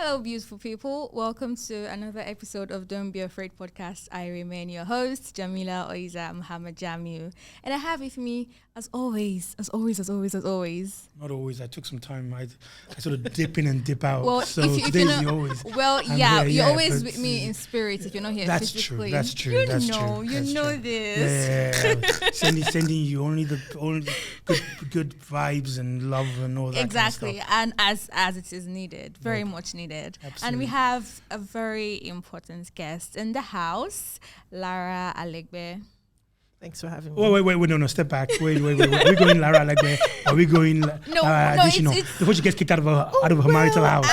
Hello, beautiful people. Welcome to another episode of Don't Be Afraid podcast. I remain your host, Jamila Oiza Muhammad Jamiu. And I have with me, as always. Not always. I took some time. I sort of dip in and dip out. Well, so if today you know, you always. Well, you're always with me in spirit if you're not here that's physically. That's true. You that's know true. this. Yeah. sending you only good vibes and love and all that. Exactly. Kind of stuff. And as it is needed, very much needed. Absolutely. And we have a very important guest in the house, Lara Adesina. Thanks for having me. Wait, no, step back. Wait. Are we going Lara Adesina? Are we going Lara Adesina? Before she gets kicked out of her marital house.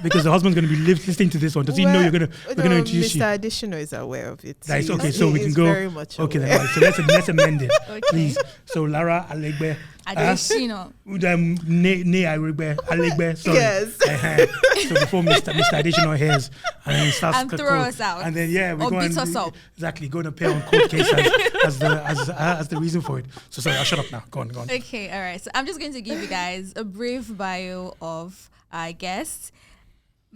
Because the husband's going to be listening to this one. Does he know we're going to introduce you? Mr. Adesina is aware of it. Right, okay, so we can go. Very much okay, aware. then, right, so let's amend it, please. So Lara Adesina. Adesina. Adesina. Sorry. Yes. So before Mr. Adesina hears and then starts and throw us out. and then we or go beat and us up. Exactly, go and appear on court case as the reason for it. So sorry, I'll shut up now. Go on. Okay, all right. So I'm just going to give you guys a brief bio of our guest.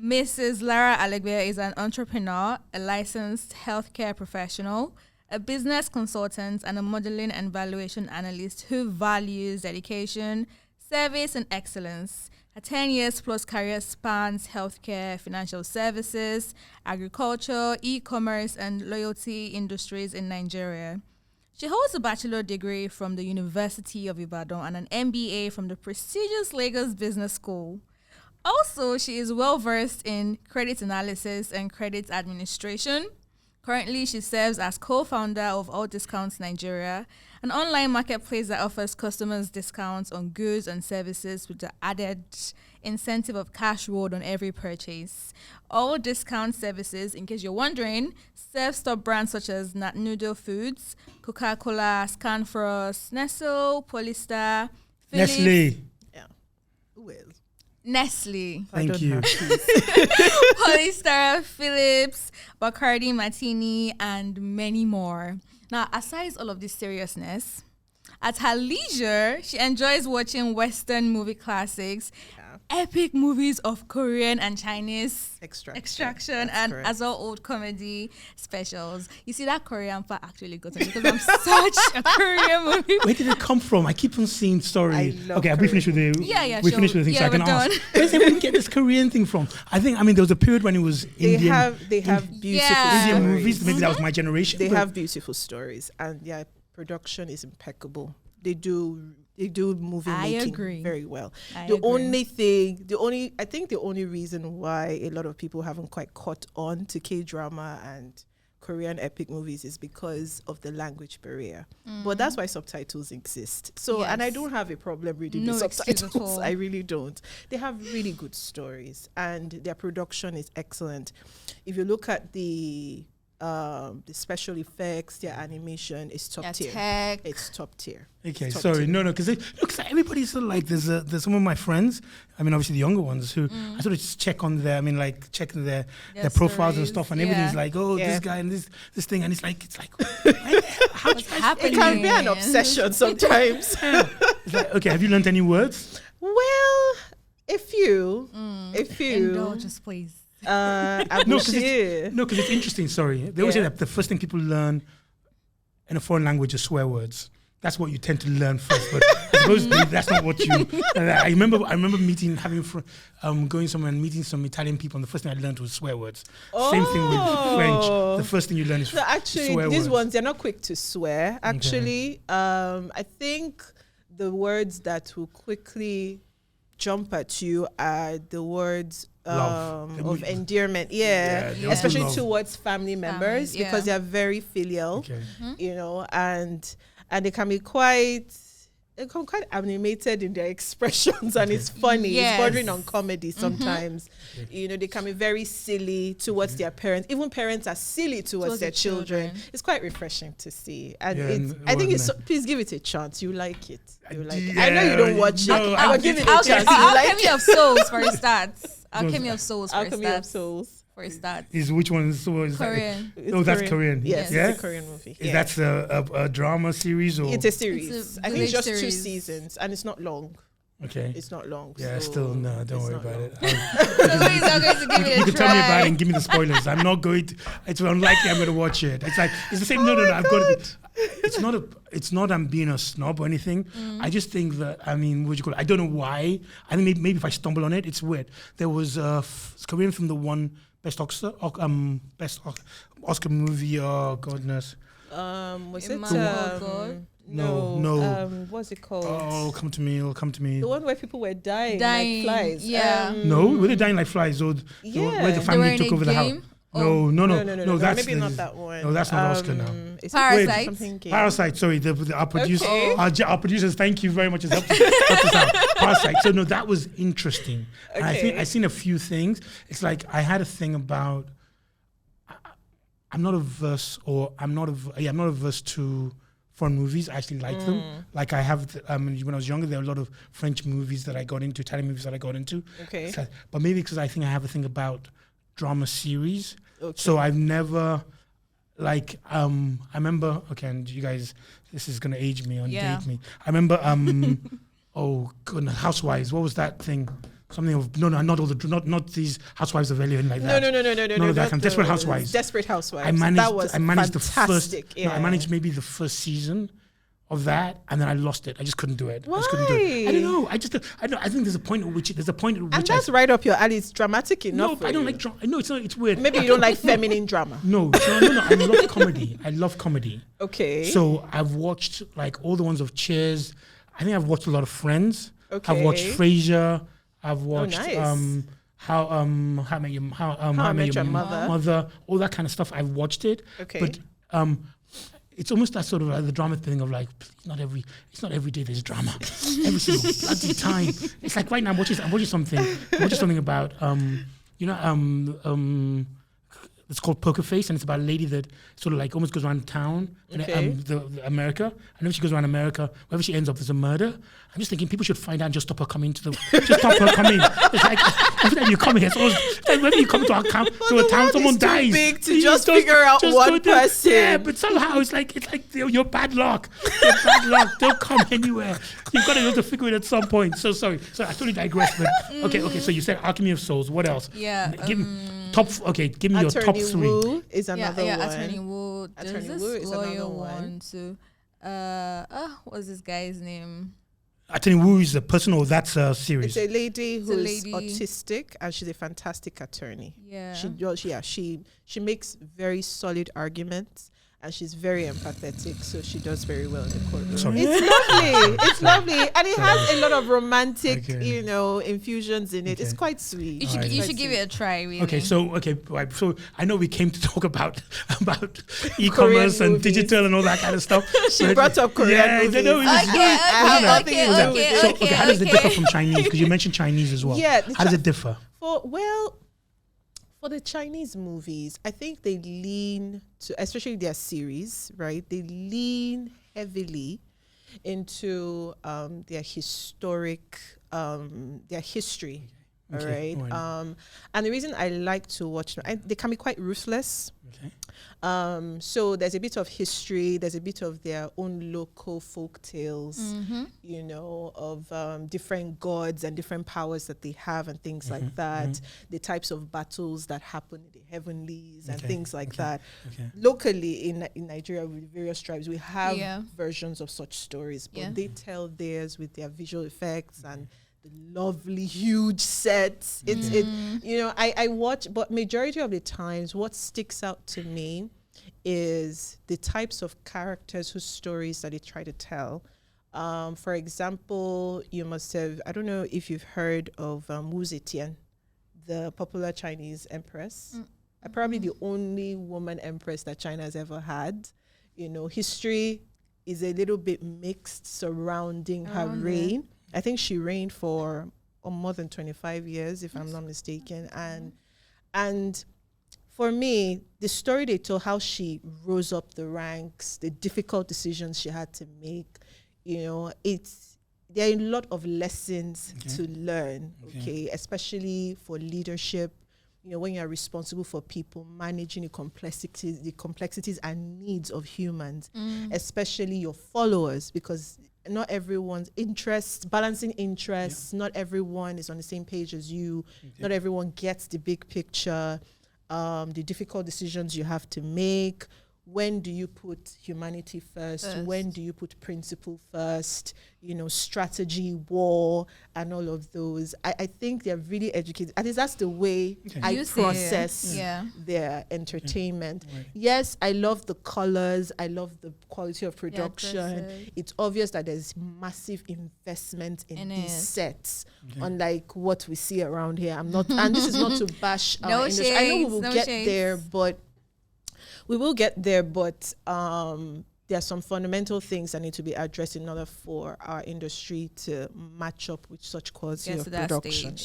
Mrs. Lara Adesina is an entrepreneur, a licensed healthcare professional, a business consultant, and a modeling and valuation analyst who values dedication, service, and excellence. Her 10 years plus career spans healthcare, financial services, agriculture, e-commerce, and loyalty industries in Nigeria. She holds a bachelor degree from the University of Ibadan and an MBA from the prestigious Lagos Business School. Also, she is well-versed in credit analysis and credit administration. Currently, she serves as co-founder of All Discounts Nigeria, an online marketplace that offers customers discounts on goods and services with the added incentive of cash reward on every purchase. All Discount services, in case you're wondering, serve top brands such as Nat Noodle Foods, Coca-Cola, Scanfrost, Nestle, Polystar, Philips. Nestle. Yeah. Who is? Nestle. Thank you. Polystar, Philips, Bacardi Martini, and many more. Now, aside all of this seriousness, at her leisure, she enjoys watching Western movie classics, epic movies of Korean and Chinese extraction, and correct. as well old comedy specials. You see, that Korean part actually got me because I'm such a Korean movie. Where did it come from? I keep on seeing story. Okay, we finished with the We finished with the thing, so I can we're ask. done. Where did everyone get this Korean thing from? There was a period when it was Indian. They have beautiful Indian stories. movies. Maybe that was my generation. They have beautiful stories, and production is impeccable. They do movie making very well. I think the only reason why a lot of people haven't quite caught on to K-drama and Korean epic movies is because of the language barrier. But that's why subtitles exist. So, and I don't have a problem reading the subtitles. I really don't. They have really good stories, and their production is excellent. If you look at the special effects, their animation is top tier. It's top tier. Okay, sorry, no, because everybody's sort of like there's some of my friends. Obviously the younger ones who I sort of just check on their, checking their profiles and stuff, and everybody's like, this guy and this thing, and it's like, what's happening? It can be an obsession sometimes. It's like, okay, have you learned any words? Well, a few. Indulge us, please. Because it's interesting. Sorry, they always say that the first thing people learn in a foreign language is swear words. That's what you tend to learn first, but supposedly that's not what you. I remember going somewhere and meeting some Italian people, and the first thing I learned was swear words. Same thing with French. The first thing you learn is so actually swear these words. ones, they're not quick to swear. Actually, I think the words that will quickly jump at you are the words of endearment, especially towards family members, because they're very filial, and they can be quite animated in their expressions, and it's funny. It's bordering on comedy sometimes. They can be very silly towards their parents. Even parents are silly towards their children. It's quite refreshing to see, and I think please give it a chance. You like it. I know you don't watch it. I'll give it a chance. Alchemy of Souls for a start. Alchemy of Souls for a start. Is which one? Is Korean. That's Korean. Yes, it's a Korean movie. Is that a drama series or? It's a series. I think it's just series. 2 seasons, and it's not long. Okay. It's not long. Yeah, so still no. Don't worry about it. Nobody's not going to give it a try. You can tell me about it and give me the spoilers. I'm not going to. It's unlikely I'm going to watch it. It's like it's the same. No. I've got to. It's not. I'm being a snob or anything. I just think that what do you call it? I don't know why. I think maybe if I stumble on it, it's weird. There was a Korean film that won best Oscar movie. Oh goodness. Was it? No. What's it called? Oh, come to me. The one where people were dying like flies. Yeah. No, were they dying like flies? Or where the family took over the house? No. That's maybe not that one. No, that's not Oscar now. Parasite. Sorry, our producer, our producers. Thank you very much. Has helped us out. Parasite. So no, that was interesting. Okay. And I think I've seen a few things. It's like I had a thing about. I'm not averse to foreign movies. I actually like them. Like I have, when I was younger, there were a lot of French movies that I got into, Italian movies that I got into. Okay. Like, but maybe because I think I have a thing about drama series. Okay. So I've never, I remember, and you guys, this is going to age me, date me. I remember, oh goodness, Housewives. What was that thing? Something of not these Housewives of L.A. like that. No, that kind of Desperate Housewives. Desperate Housewives. I managed fantastic. I managed maybe the first season of that, and then I lost it. I just couldn't do it. Why? I don't know. I think there's a point at which and that's right up your alley. It's dramatic enough. No, I don't like drama. No, it's not. It's weird. Maybe you don't like feminine drama. No. I love comedy. Okay. So I've watched like all the ones of Cheers. I think I've watched a lot of Friends. Okay. I've watched Frasier. I've watched How I Met Your Mother, all that kind of stuff. I've watched it. Okay. But it's almost that sort of the drama thing of like it's not every day there's drama. Every single bloody time. It's like right now I'm watching something about it's called Poker Face, and it's about a lady that sort of like almost goes around town, America. And whenever she goes around America, wherever she ends up, there's a murder. I'm just thinking people should find out and just stop her coming. It's like every time you come here, whenever you come to a town, someone dies. Big to just figure out one person. Yeah, but somehow it's like you're bad luck. You're bad luck. Don't come anywhere. You've got to be able to figure it at some point. So sorry. So I totally digress. But okay. So you said Alchemy of Souls. What else? Yeah. Give me your top three. Wu is another one. Attorney Wu. There's this lawyer one too. What's this guy's name? Attorney Wu is a person, or that's a series? It's a lady who is autistic, and she's a fantastic attorney. Yeah. She makes very solid arguments, and she's very empathetic, so she does very well in the courtroom. Sorry. It's lovely, and it has a lot of romantic, infusions in it. It's quite sweet. You should give it a try. Really. Okay, so I know we came to talk about e-commerce and digital and all that kind of stuff. She brought up Korean movies. Okay. How does it differ from Chinese? Because you mentioned Chinese as well. Yeah. How does it differ? For the Chinese movies, I think they lean to, especially their series, right? They lean heavily into their history. Okay. All right. And the reason I like to watch them, they can be quite ruthless. Okay. So there's a bit of history, there's a bit of their own local folk tales, of different gods and different powers that they have and things like that. The types of battles that happen in the heavenlies and things like that. Okay. Locally in Nigeria with various tribes, we have versions of such stories, but they tell theirs with their visual effects and the lovely huge sets. I watch, but majority of the times what sticks out to me is the types of characters whose stories that they try to tell. For example, you must have, I don't know if you've heard of Wu Zetian, the popular Chinese empress. Probably the only woman empress that China has ever had. History is a little bit mixed surrounding her reign. I think she reigned for more than 25 years, if I'm not mistaken. And for me, the story they told, how she rose up the ranks, the difficult decisions she had to make, there are a lot of lessons to learn, especially for leadership. When you're responsible for people, managing the complexities and needs of humans, especially your followers, because not everyone's balancing interests. Not everyone is on the same page as you. Not everyone gets the big picture, the difficult decisions you have to make. When do you put humanity first? When do you put principle first? Strategy, war, and all of those. I think they're really educated. At least that's the way I process their entertainment. Right. Yes, I love the colors. I love the quality of production. It's obvious that there's massive investment in these sets, unlike what we see around here. And this is not to bash our industry. I know we will get there, but there are some fundamental things that need to be addressed in order for our industry to match up with such quality of production.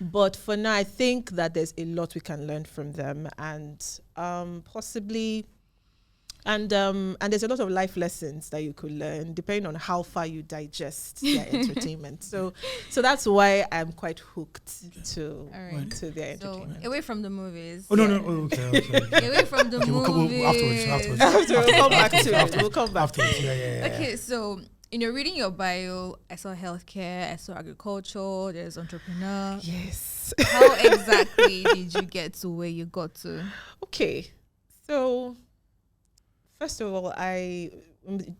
But for now, I think that there's a lot we can learn from them, and possibly. And there's a lot of life lessons that you could learn depending on how far you digest their entertainment. So that's why I'm quite hooked to their entertainment. So away from the movies. Oh no! Okay. Away from the movies. Afterwards, we'll come back to it. We'll come back to it. Yeah. Okay, so reading your bio, I saw healthcare, I saw agriculture, there's entrepreneur. Yes. How exactly did you get to where you got to? Okay, so. First of all,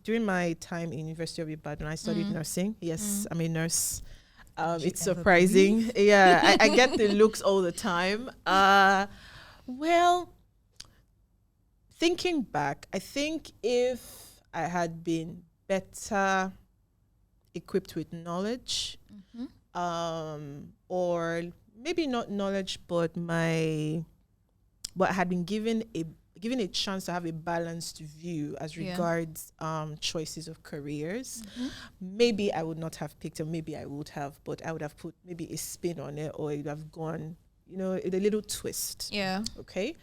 during my time in University of Ibadan, I studied nursing. Yes, I'm a nurse. It's surprising. Yeah, I get the looks all the time. Well, thinking back, I think if I had been better equipped with knowledge, or maybe not knowledge, but I had been given a chance to have a balanced view as regards choices of careers, maybe I would not have picked, or maybe I would have, but I would have put maybe a spin on it, or it would have gone, a little twist. Yeah. Okay.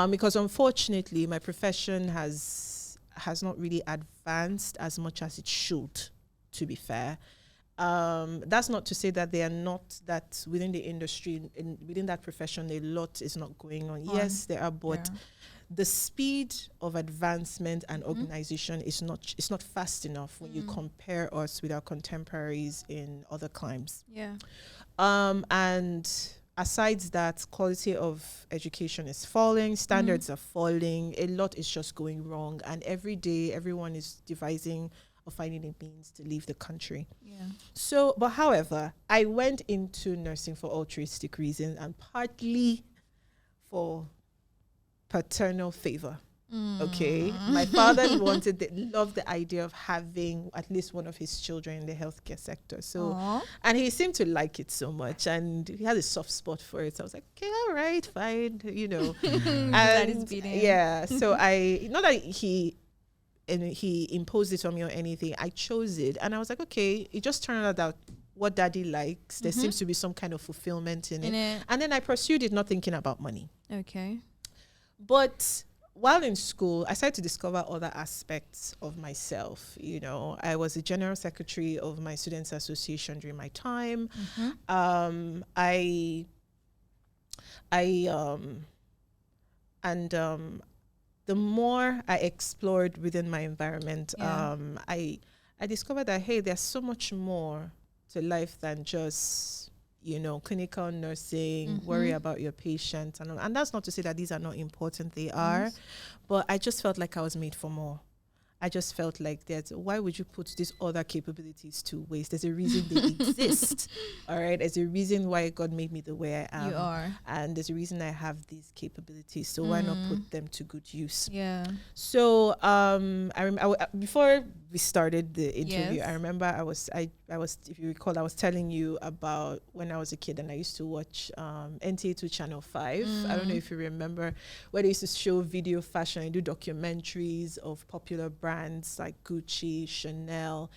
Because unfortunately, my profession has not really advanced as much as it should, to be fair. That's not to say that they are not, that within the industry, within that profession, a lot is not going on. Yes, there are, but the speed of advancement and organization is not fast enough when you compare us with our contemporaries in other climes. Yeah. And aside that, quality of education is falling, standards are falling, a lot is just going wrong, and every day everyone is devising or finding a means to leave the country. Yeah. So, but however, I went into nursing for altruistic reasons, and partly for paternal favor. Okay, my father loved the idea of having at least one of his children in the healthcare sector. So, and he seemed to like it so much, and he had a soft spot for it. So I was like, okay, all right, fine, And yeah, so not that he imposed it on me or anything. I chose it, and I was like, okay, it just turned out that what daddy likes, there seems to be some kind of fulfillment in it. And then I pursued it, not thinking about money. Okay. But while in school, I started to discover other aspects of myself. I was the general secretary of my students' association during my time. The more I explored within my environment, I discovered that, hey, there's so much more to life than just clinical nursing, worry about your patient. And that's not to say that these are not important, they are, but I just felt like I was made for more. I just felt like why would you put these other capabilities to waste? There's a reason they exist. All right. There's a reason why God made me the way I am. You are. And there's a reason I have these capabilities. So why not put them to good use? Yeah. So before we started the interview, I remember I was, if you recall, I was telling you about when I was a kid and I used to watch NTA2 Channel 5. I don't know if you remember, where they used to show video fashion and do documentaries of popular brands like Gucci, Chanel,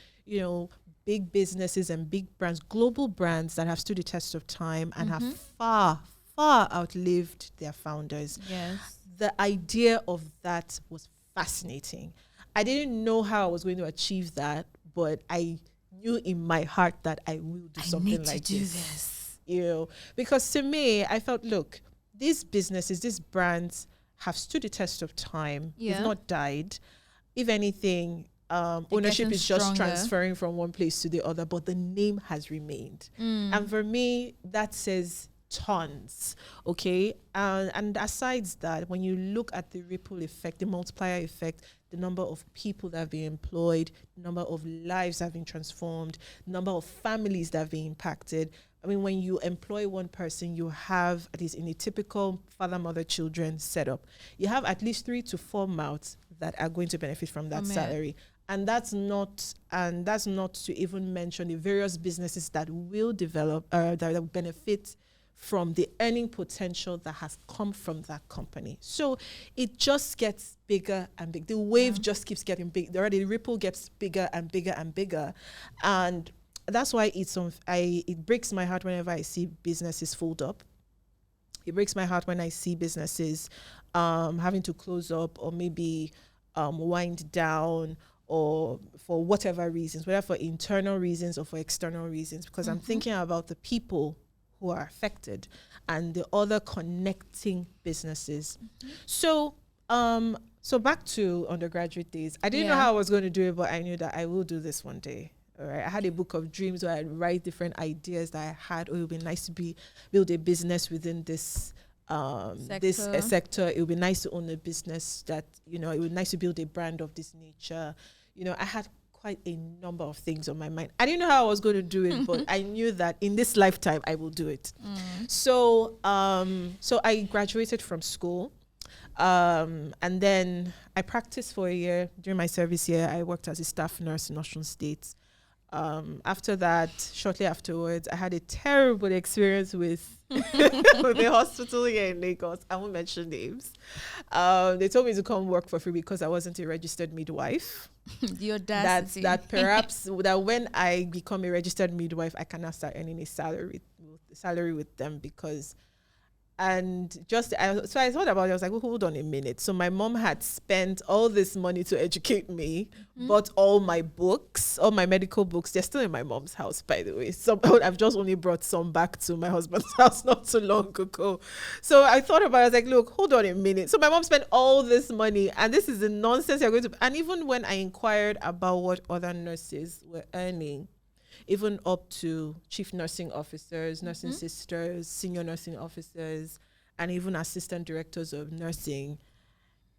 big businesses and big brands, global brands that have stood the test of time and have far, far outlived their founders. Yes. The idea of that was fascinating. I didn't know how I was going to achieve that, but I knew in my heart that I will do something like this. Because to me, I felt, look, these businesses, these brands have stood the test of time. They've not died. If anything, ownership is just transferring from one place to the other, but the name has remained. And for me, that says tons. Okay. And aside that, when you look at the ripple effect, the multiplier effect, the number of people that have been employed, the number of lives that have been transformed, the number of families that have been impacted. I mean, when you employ one person, you have, at least in a typical father, mother, children setup, you have at least 3 to 4 mouths that are going to benefit from that salary. And that's not to even mention the various businesses that will develop, that will benefit from the earning potential that has come from that company. So it just gets bigger and bigger. The wave just keeps getting big. The ripple gets bigger and bigger and bigger. And that's why it breaks my heart whenever I see businesses fold up. It breaks my heart when I see businesses having to close up or maybe wind down, or for whatever reasons, whether for internal reasons or for external reasons, because I'm thinking about the people who are affected and the other connecting businesses. So back to undergraduate days. I didn't know how I was going to do it, but I knew that I will do this one day. All right. I had a book of dreams where I'd write different ideas that I had. Oh, it would be nice to build a business within this sector. It would be nice to own a business that, it would be nice to build a brand of this nature. I had quite a number of things on my mind. I didn't know how I was going to do it, but I knew that in this lifetime I will do it. So I graduated from school, and then I practiced for a year. During my service year, I worked as a staff nurse in Osun State. After that, shortly afterwards, I had a terrible experience with with a hospital here in Lagos. I won't mention names. They told me to come work for free because I wasn't a registered midwife. The audacity. That perhaps that when I become a registered midwife, I cannot start earning a salary with them because. So I thought about it. I was like, well, hold on a minute. So my mom had spent all this money to educate me, bought all my books, all my medical books. They're still in my mom's house, by the way. So I've just only brought some back to my husband's house not too long ago. So I thought about it. I was like, look, hold on a minute. So my mom spent all this money, and this is the nonsense you're going to. And even when I inquired about what other nurses were earning, even up to chief nursing officers, nursing sisters, senior nursing officers, and even assistant directors of nursing,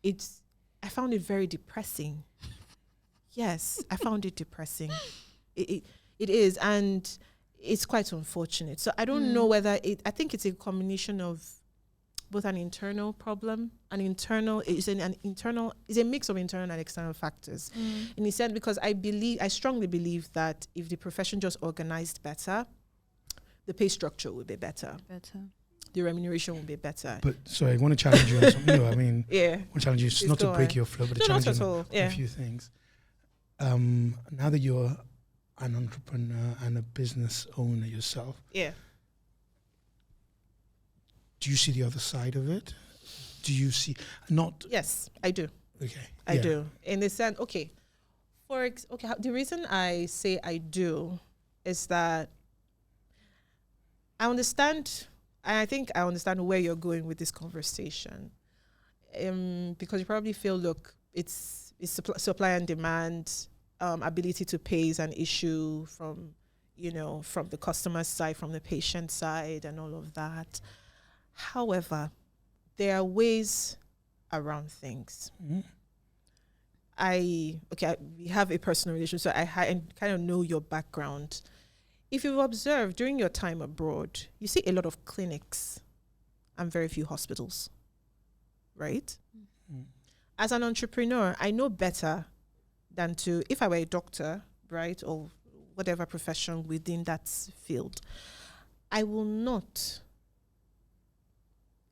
I found it very depressing. Yes, I found it depressing. It is, and it's quite unfortunate. So I don't know whether I think it's a combination of both an internal problem, it's a mix of internal and external factors. And he said, because I strongly believe that if the profession just organized better, the pay structure would be better. The remuneration will be better. But sorry, I want to challenge you on something. I want to challenge you not to break your flow, but to challenge you on a few things. Now that you're an entrepreneur and a business owner yourself, do you see the other side of it? Do you see Yes, I do. Okay, I do. In the sense, the reason I say I do is that I understand. I think I understand where you're going with this conversation, because you probably feel, look, it's supply and demand, ability to pay is an issue from the customer side, from the patient side, and all of that. However, there are ways around things. We have a personal relationship, so I kind of know your background. If you've observed during your time abroad, you see a lot of clinics and very few hospitals, right? As an entrepreneur, I know better than if I were a doctor, right, or whatever profession within that field, I will not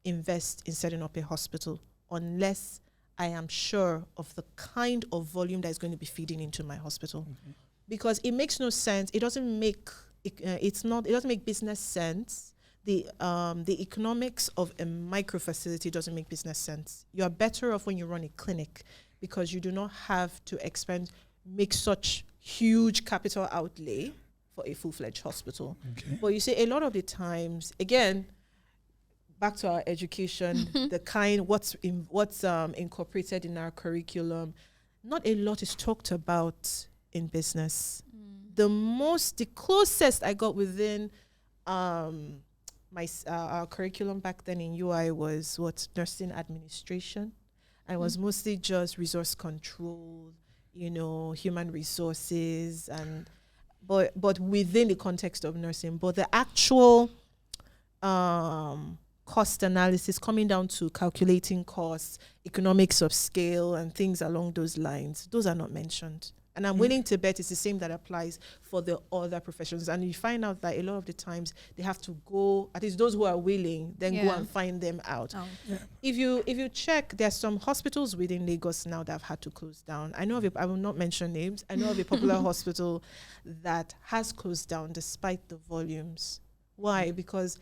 invest in setting up a hospital unless I am sure of the kind of volume that is going to be feeding into my hospital. Because it makes no sense. It doesn't make business sense. The economics of a micro facility doesn't make business sense. You are better off when you run a clinic because you do not have to make such huge capital outlay for a full-fledged hospital. But you see, a lot of the times, again, back to our education, what's incorporated in our curriculum, not a lot is talked about in business. The closest I got within our curriculum back then in UI was nursing administration. And it was mostly just resource control, human resources, but within the context of nursing. But the actual cost analysis, coming down to calculating costs, economics of scale, and things along those lines, those are not mentioned. And I'm willing to bet it's the same that applies for the other professions. And you find out that a lot of the times they have to go, at least those who are willing, then go and find them out. Oh. Yeah. If you check, there's some hospitals within Lagos now that have had to close down. I know I will not mention names. I know of a popular hospital that has closed down despite the volumes. Why? Because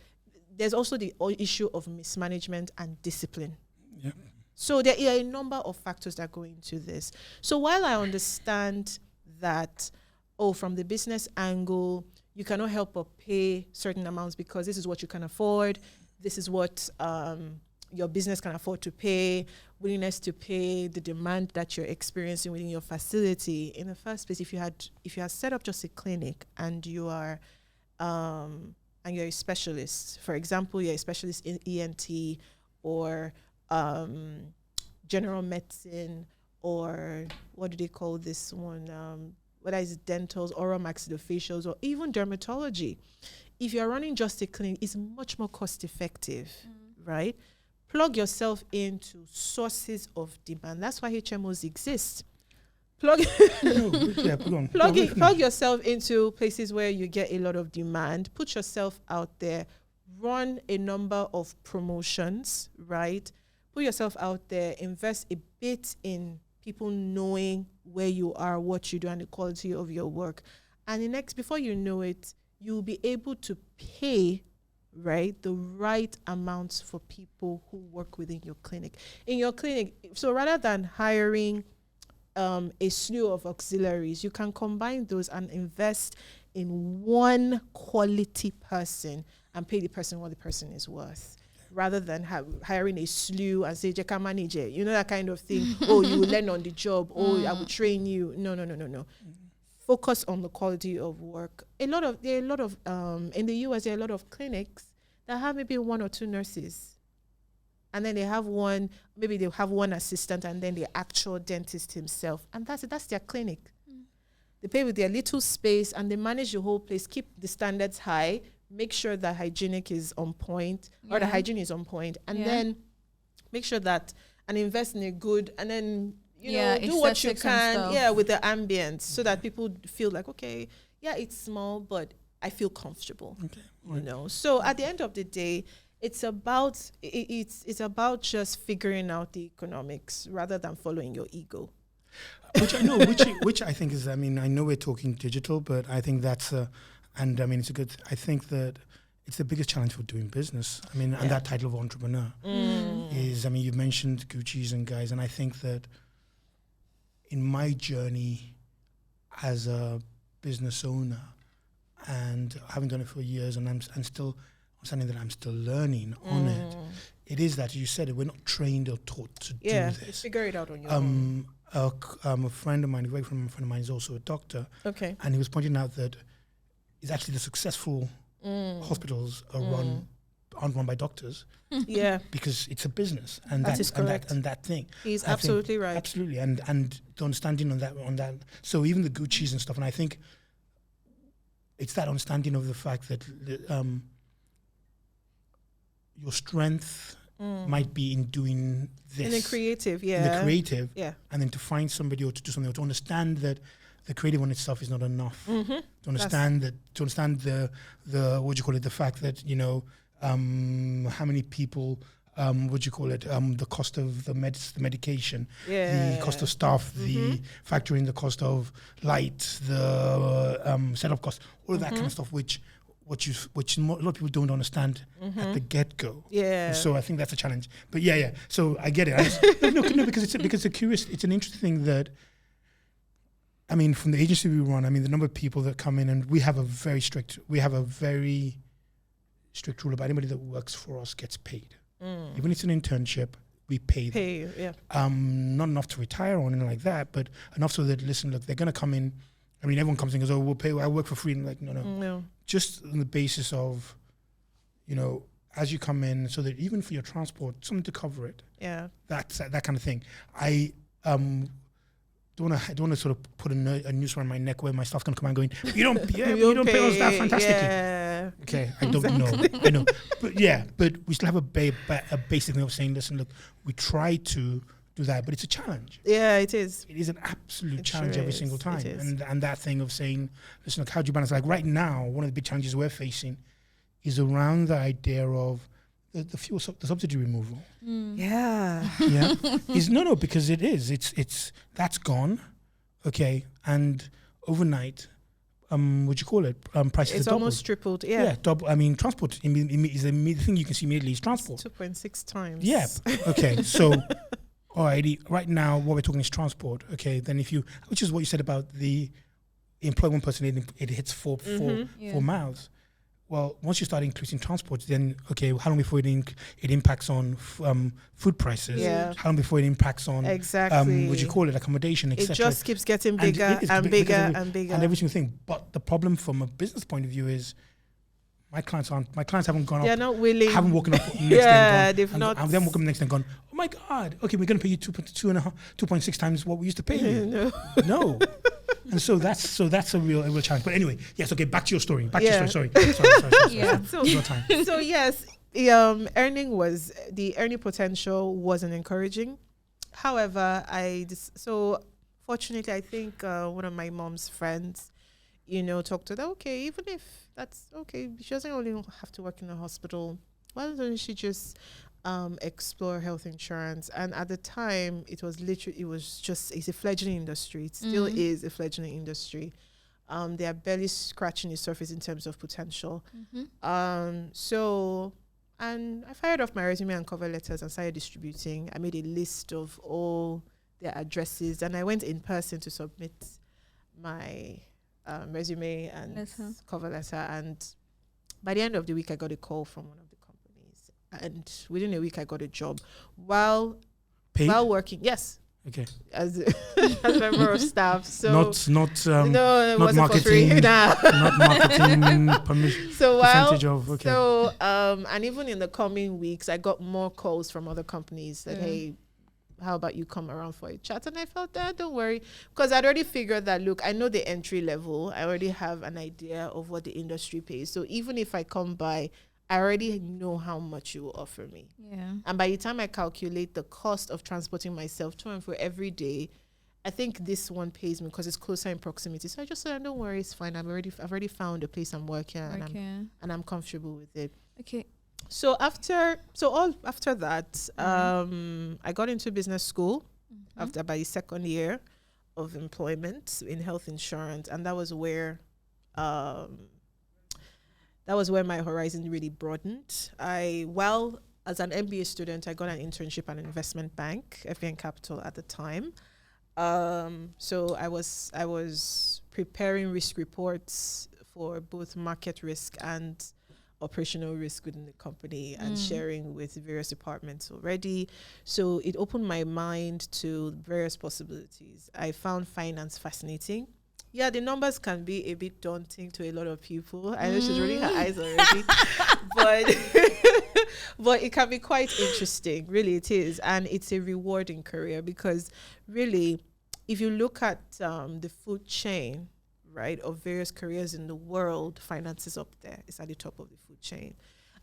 there's also the issue of mismanagement and discipline. Yeah. So there are a number of factors that go into this. So while I understand that, from the business angle, you cannot help but pay certain amounts because this is what you can afford, this is what your business can afford to pay, willingness to pay, the demand that you're experiencing within your facility. In the first place, if you had set up just a clinic and you are and you're a specialist, for example, you're a specialist in ENT or general medicine, or what do they call this one? Whether it's dentals, oral maxillofacials, or even dermatology. If you're running just a clinic, it's much more cost effective, right? Plug yourself into sources of demand. That's why HMOs exist. Plug yourself into places where you get a lot of demand. Put yourself out there. Run a number of promotions, right? Put yourself out there, invest a bit in people knowing where you are, what you do, and the quality of your work. And before you know it, you'll be able to pay, right, the right amounts for people who work within your clinic. In your clinic, so rather than hiring a slew of auxiliaries, you can combine those and invest in one quality person and pay the person what the person is worth, rather than hiring a slew and say, Jeka manage it. That kind of thing. You will learn on the job. I will train you. No. Focus on the quality of work. There are a lot of in the US, there are a lot of clinics that have maybe one or two nurses. And then they'll have one assistant and then the actual dentist himself. And that's it. That's their clinic. They pay with their little space and they manage the whole place, keep the standards high, make sure that hygienic is on point, or the hygiene is on point, and then make sure that and invest in a good, and then do what you can, with the ambience, so that people feel like, okay, it's small, but I feel comfortable. Okay. So at the end of the day, it's about just figuring out the economics rather than following your ego. Which I think is, I know we're talking digital, but I think that's it's a good, I think that it's the biggest challenge for doing business. And that title of entrepreneur is, you mentioned Gucci's and guys, and I think that in my journey as a business owner and having done it for years, and I'm still understanding that I'm still learning on it, it is that you said it, we're not trained or taught to do this. Figure it out on your own. A friend of mine, a very friend of mine, is also a doctor. Okay. And he was pointing out that it's actually the successful hospitals aren't run by doctors. Because it's a business, and that is correct. And that thing. He's absolutely right. Absolutely, and the understanding on that. So even the Gucci's and stuff, and I think it's that understanding of the fact that your strength might be in doing this. In the creative, and then to find somebody or to do something, or to understand that the creative on itself is not enough. To understand the fact that how many people, the cost of the medication, the cost of staff, the factoring the cost of light, the setup cost, all of that kind of stuff, which a lot of people don't understand at the get-go. And so I think that's a challenge. But so I get it. Because it's an interesting thing that, from the agency we run, the number of people that come in, and we have a very strict rule about anybody that works for us gets paid. Even if it's an internship, we pay them. Not enough to retire or anything like that, but enough so that, listen, look, they're going to come in. I mean, everyone comes in and goes, oh, we'll pay, I work for free. And like, no. Just on the basis of, as you come in, so that even for your transport, something to cover it. Yeah. That's that kind of thing. I don't want to sort of put a noose around my neck where my staff's going to come and going, you don't pay us that fantastically. Yeah. Okay, I don't know. I know. But we still have a basic thing of saying, listen, look, we try to do that, but it's a challenge. Yeah, it is. It is an absolute challenge every single time. And that thing of saying, listen, look, how do you balance? Like right now, one of the big challenges we're facing is around the idea of the fuel, the subsidy removal. Yeah. Because it is. It's that's gone. Okay, and overnight, what you call it? Prices it's are almost tripled. Yeah, double. I mean, transport is the thing you can see immediately is transport. 2.6 times. Yeah. Okay. So, alrighty. Right now, what we're talking is transport. Okay. Then which is what you said about the employment person, it hits four miles. Well, once you start increasing transport, then, okay, how long before it impacts on food prices? Yeah. How long before it impacts on, what you call it, accommodation, etc.? It just keeps getting bigger and bigger and bigger. And every single thing. But the problem from a business point of view is my clients haven't gone up. They're not willing. Haven't woken up next day and gone. They've not. And then woken up next day and gone, oh my God, okay, we're going to pay you 2.6 times what we used to pay you. No. And so that's a real challenge. But anyway, yes, okay, back to your story. Back to your story. Sorry. Yeah. Your time. So yes, the earning potential wasn't encouraging. However, fortunately, I think one of my mom's friends, talked to her, okay, even if that's okay, she doesn't only have to work in a hospital. Why doesn't she just explore health insurance? And at the time, it's a fledgling industry. It still is a fledgling industry. They are barely scratching the surface in terms of potential. And I fired off my resume and cover letters and started distributing. I made a list of all their addresses, and I went in person to submit my resume and cover letter. And by the end of the week, I got a call from one of the companies, and within a week, I got a job while working. Yes. Okay. As a member of staff. So not it wasn't marketing, for free. not marketing permission. So and even in the coming weeks, I got more calls from other companies that hey, how about you come around for a chat? And I felt that, don't worry, because I'd already figured that, look, I know the entry level. I already have an idea of what the industry pays. So even if I come by, I already know how much you will offer me. Yeah. And by the time I calculate the cost of transporting myself to and fro every day, I think this one pays me because it's closer in proximity. So I just said, don't worry, it's fine. I've already found a place I'm working and I'm comfortable with it. Okay. So after that, I got into business school by the second year of employment in health insurance, and that was where my horizon really broadened. As an MBA student, I got an internship at an investment bank, FBN Capital at the time. So I was preparing risk reports for both market risk and operational risk within the company and sharing with various departments already. So it opened my mind to various possibilities. I found finance fascinating. Yeah, the numbers can be a bit daunting to a lot of people. I know she's rolling her eyes already. But it can be quite interesting. Really, it is. And it's a rewarding career because really, if you look at the food chain, right, of various careers in the world, finance is up there. It's at the top of the food chain.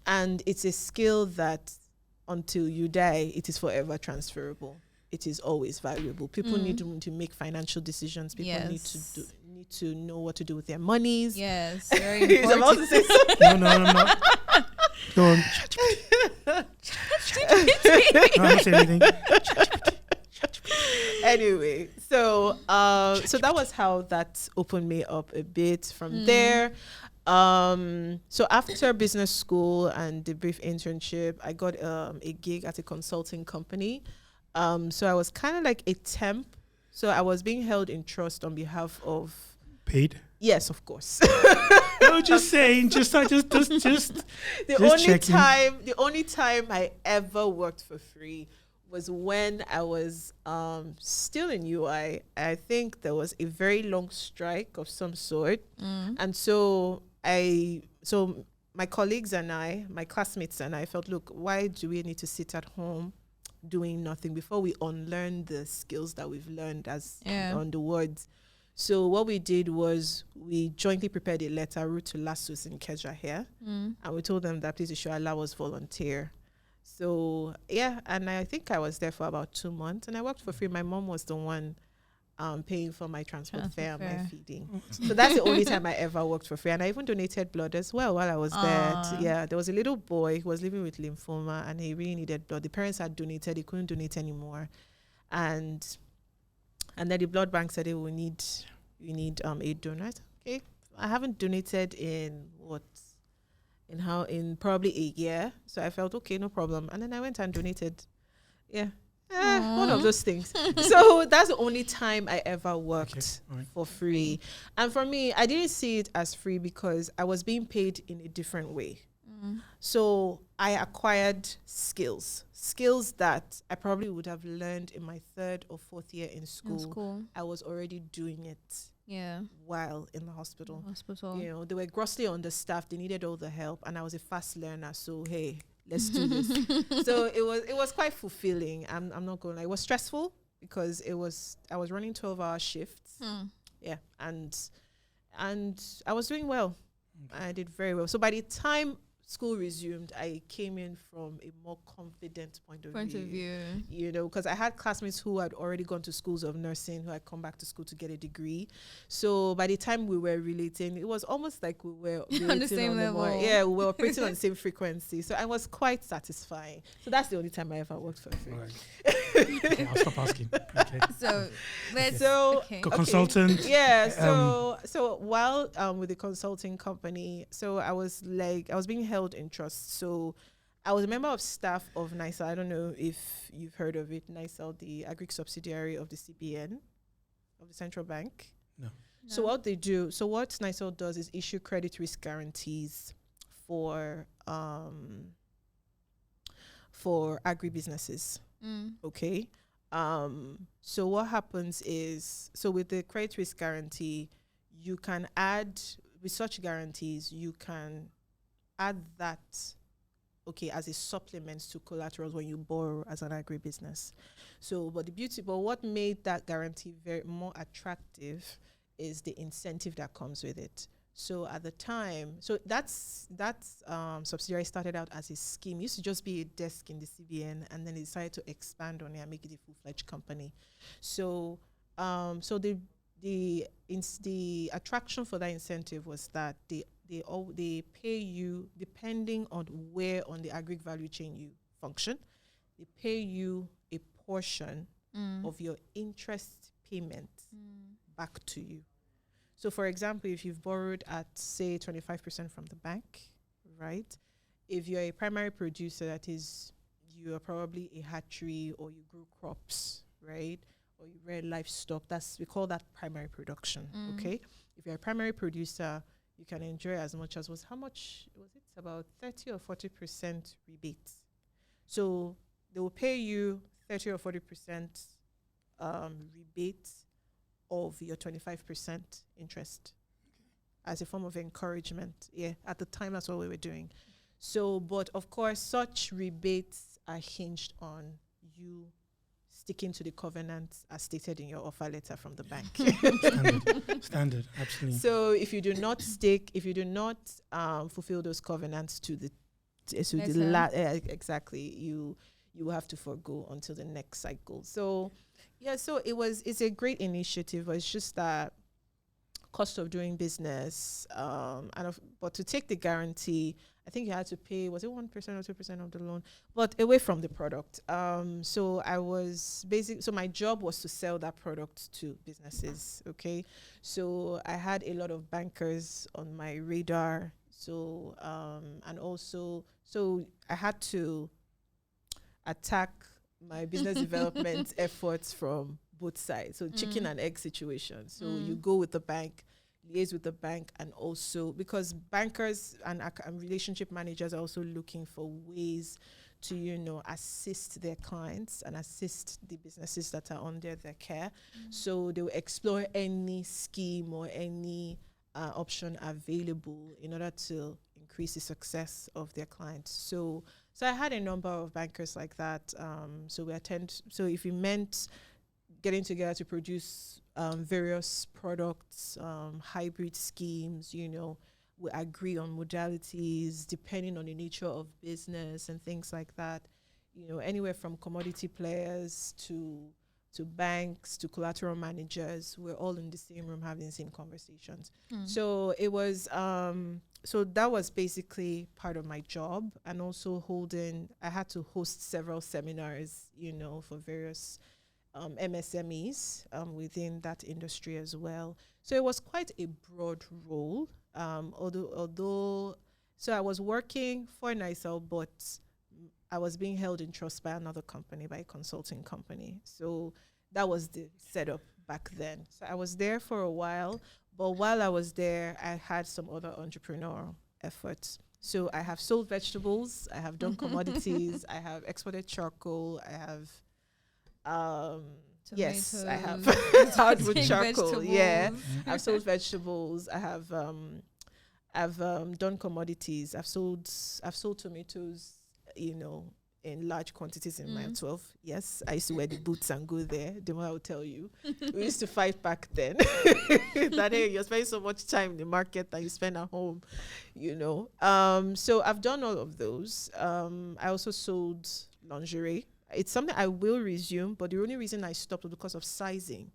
And it's a skill that until you die, it is forever transferable. It is always valuable. People need to make financial decisions. People need to know what to do with their monies. Yes, very important. He's about to say something. No. Go on. No, I don't say anything. Anyway, so that was how that opened me up a bit from there. So after business school and the brief internship, I got a gig at a consulting company. So I was kind of like a temp. So I was being held in trust on behalf of... Paid? Yes, of course. No, just saying. Just the only time I ever worked for free was when I was still in UI. I think there was a very long strike of some sort. And so my colleagues and I, my classmates and I felt, look, why do we need to sit at home doing nothing before we unlearn the skills that we've learned on the words? So what we did was we jointly prepared a letter wrote to LASUS in Ikeja here, and we told them that please you should allow us volunteer. So and I think I was there for about 2 months, and I worked for free. My mom was the one paying for my transport fare and my feeding. So that's the only time I ever worked for free. And I even donated blood as well while I was there. There was a little boy who was living with lymphoma, and he really needed blood. The parents had donated, he couldn't donate anymore, and then the blood bank said, we need a donor. I said, okay, I haven't donated in probably a year. So I felt, okay, no problem. And then I went and donated. One of those things. So that's the only time I ever worked for free. And for me, I didn't see it as free because I was being paid in a different way. So I acquired skills that I probably would have learned in my 3rd or 4th year in school. I was already doing it while in the hospital. They were grossly understaffed. They needed all the help, and I was a fast learner. So hey, let's do this. So it was quite fulfilling. I'm not going to lie. It was stressful because I was running 12-hour shifts. And I was doing well. I did very well. So by the time school resumed, I came in from a more confident point of view. Because I had classmates who had already gone to schools of nursing, who had come back to school to get a degree. So by the time we were relating, it was almost like we were on the same level. We were operating on the same frequency. So I was quite satisfying. So that's the only time I ever worked for free. Okay, I'll stop asking. Okay. So let's consultant. So while with the consulting company, so I was being held in trust. So I was a member of staff of NISAL. I don't know if you've heard of it. NISAL, the agri subsidiary of the CBN, of the central bank. No. So what NISAL does is issue credit risk guarantees for agribusinesses. Okay. So what happens is, with the credit risk guarantee, you can add, with such guarantees, you can add that, as a supplement to collaterals when you borrow as an agribusiness. So, but what made that guarantee very more attractive is the incentive that comes with it. So at the time, that's subsidiary started out as a scheme. It used to just be a desk in the CBN, and then they decided to expand on it and make it a full-fledged company. So, the attraction for that incentive was that they pay you depending on where on the agri value chain you function. They pay you a portion of your interest payment back to you. So, for example, if you've borrowed at, say, 25% from the bank, right? If you're a primary producer, that is, you are probably a hatchery or you grow crops, right? Or you rear livestock. We call that primary production, okay? If you're a primary producer, you can enjoy as much as how much was it? About 30 or 40% rebates. So they will pay you 30 or 40% rebate of your 25% interest as a form of encouragement. At the time, that's what we were doing. So, but of course, such rebates are hinged on you sticking to the covenants as stated in your offer letter from the bank. Standard, absolutely. So if you do not fulfill those covenants exactly, you will have to forgo until the next cycle. So it's a great initiative, but it's just that cost of doing business, but to take the guarantee, I think you had to pay, was it 1% or 2% of the loan, but away from the product. So my job was to sell that product to businesses. Okay. So I had a lot of bankers on my radar. So, so I had to attack my business development efforts from both sides. So chicken and egg situation. So you go with the bank, liaise with the bank, and also because bankers and relationship managers are also looking for ways to assist their clients and assist the businesses that are under their care. So they will explore any scheme or any option available in order to increase the success of their clients. So I had a number of bankers like that. So if it meant getting together to produce various products, hybrid schemes, we agree on modalities depending on the nature of business and things like that. Anywhere from commodity players to banks to collateral managers, we're all in the same room having the same conversations. So it was so that was basically part of my job, and also I had to host several seminars, for various MSMEs within that industry as well. So it was quite a broad role. Although I was working for NICEL, but I was being held in trust by another company, by a consulting company. So that was the setup back then. So I was there for a while, but while I was there, I had some other entrepreneurial efforts. So I have sold vegetables, I have done commodities, I have exported charcoal, I have yes, I have hardwood charcoal. Vegetables. Yeah, I've sold vegetables. I've done commodities. I've sold tomatoes, in large quantities in mile 12. Yes, I used to wear the boots and go there. The more I will tell you, we used to fight back then. That hey, you're spending so much time in the market that you spend at home, So I've done all of those. I also sold lingerie. It's something I will resume, but the only reason I stopped was because of sizing.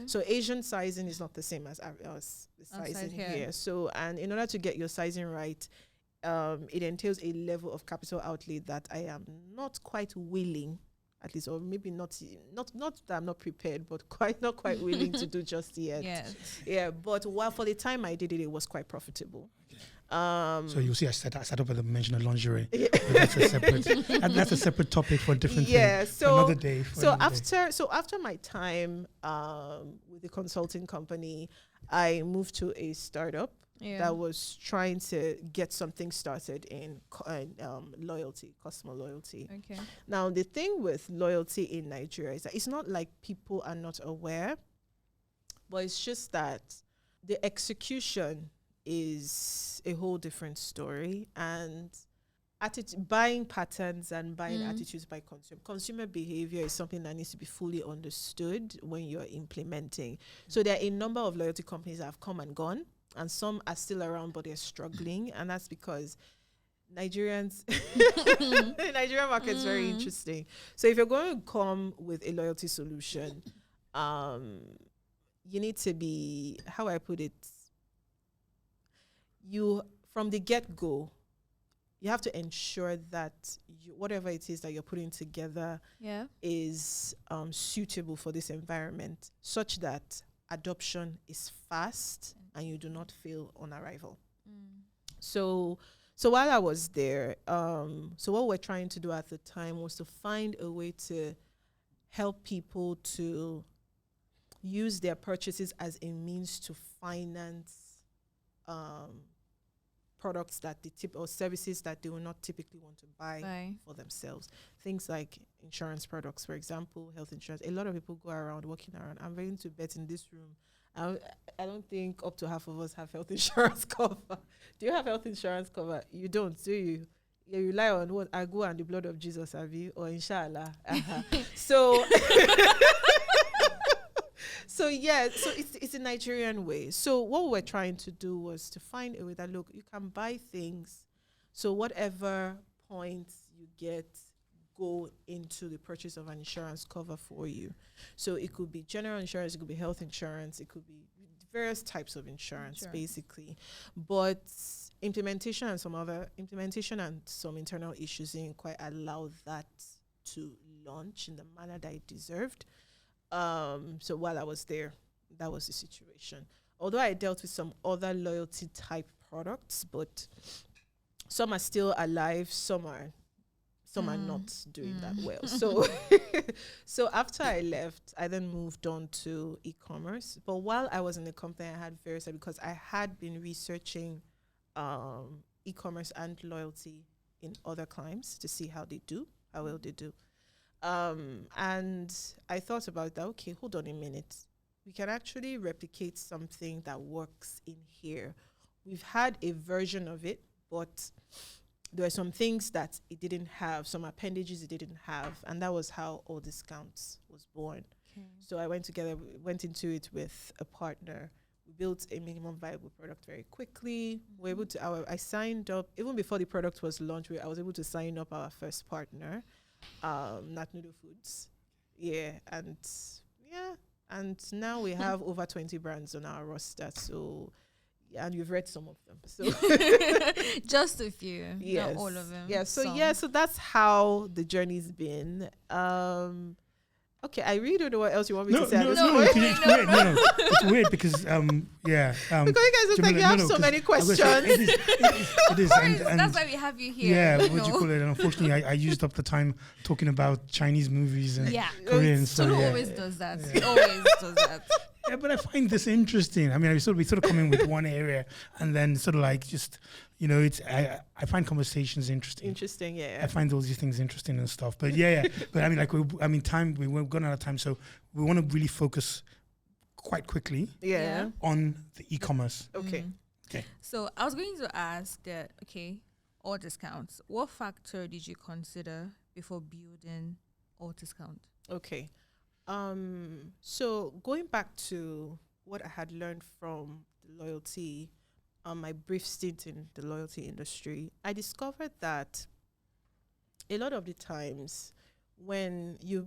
So Asian sizing is not the same as the sizing here. So, and in order to get your sizing right, it entails a level of capital outlay that I am not quite willing, at least, or maybe not that I'm not prepared, but not quite willing to do just yet. Yeah. But while for the time I did it, it was quite profitable. So you'll see I set up with a mention of lingerie. That's a separate topic for a different thing. So another day. After my time with the consulting company, I moved to a startup that was trying to get something started in loyalty, customer loyalty. Okay. Now the thing with loyalty in Nigeria is that it's not like people are not aware, but it's just that the execution is a whole different story, and buying patterns and buying attitudes by consumer behavior is something that needs to be fully understood when you're implementing. So there are a number of loyalty companies that have come and gone, and some are still around but they're struggling, and that's because Nigerians the Nigerian market is very interesting. So if you're going to come with a loyalty solution, you need to be, how I put it, you from the get-go, you have to ensure that whatever it is that you're putting together is suitable for this environment, such that adoption is fast and you do not fail on arrival. So while I was there, so what we're trying to do at the time was to find a way to help people to use their purchases as a means to finance products that or services that they will not typically want to buy for themselves. Things like insurance products, for example, health insurance. A lot of people go around walking around. I'm willing to bet in this room, I don't think up to half of us have health insurance cover. Do you have health insurance cover? You don't, do you? You rely on what? I go and the blood of Jesus, have you? Or inshallah. So so it's a Nigerian way. So what we're trying to do was to find a way that, look, you can buy things. So whatever points you get go into the purchase of an insurance cover for you. So it could be general insurance, it could be health insurance, it could be various types of insurance. Basically. But implementation and some internal issues didn't quite allow that to launch in the manner that it deserved. So while I was there, that was the situation. Although I dealt with some other loyalty type products, but some are still alive, some are not doing that well. So after I left, I then moved on to e-commerce. But while I was in the company, I had because I had been researching e-commerce and loyalty in other climes to see how well they do. And I thought about that. Okay, hold on a minute. We can actually replicate something that works in here. We've had a version of it, but there were some things that it didn't have, some appendages it didn't have, and that was how All Discounts was born. Okay. So I went into it with a partner. We built a minimum viable product very quickly. Mm-hmm. We're able to. I signed up even before the product was launched. I was able to sign up our first partner, Nat Noodle Foods. Yeah, and now we have over 20 brands on our roster. So. Yeah, and you've read some of them. So just a few, not all of them. Yeah, so that's how the journey's been. Okay, I really don't know what else you want me to say. It's weird because because you guys look like you have so many questions. It is, and that's why we have you here. Yeah, what do you call it? And unfortunately, I used up the time talking about Chinese movies and Korean. So always does that. Yeah. Always does that. Yeah, but I find this interesting. I mean, we sort of come in with one area and then sort of like just, I find conversations interesting. Interesting, yeah. I find all these things interesting and stuff. But but I mean, we've gone out of time, so we want to really focus quite quickly on the e-commerce. Okay. Okay. So I was going to ask that, All Discounts. What factor did you consider before building All Discount? Okay. So going back to what I had learned from the loyalty, my brief stint in the loyalty industry, I discovered that a lot of the times when you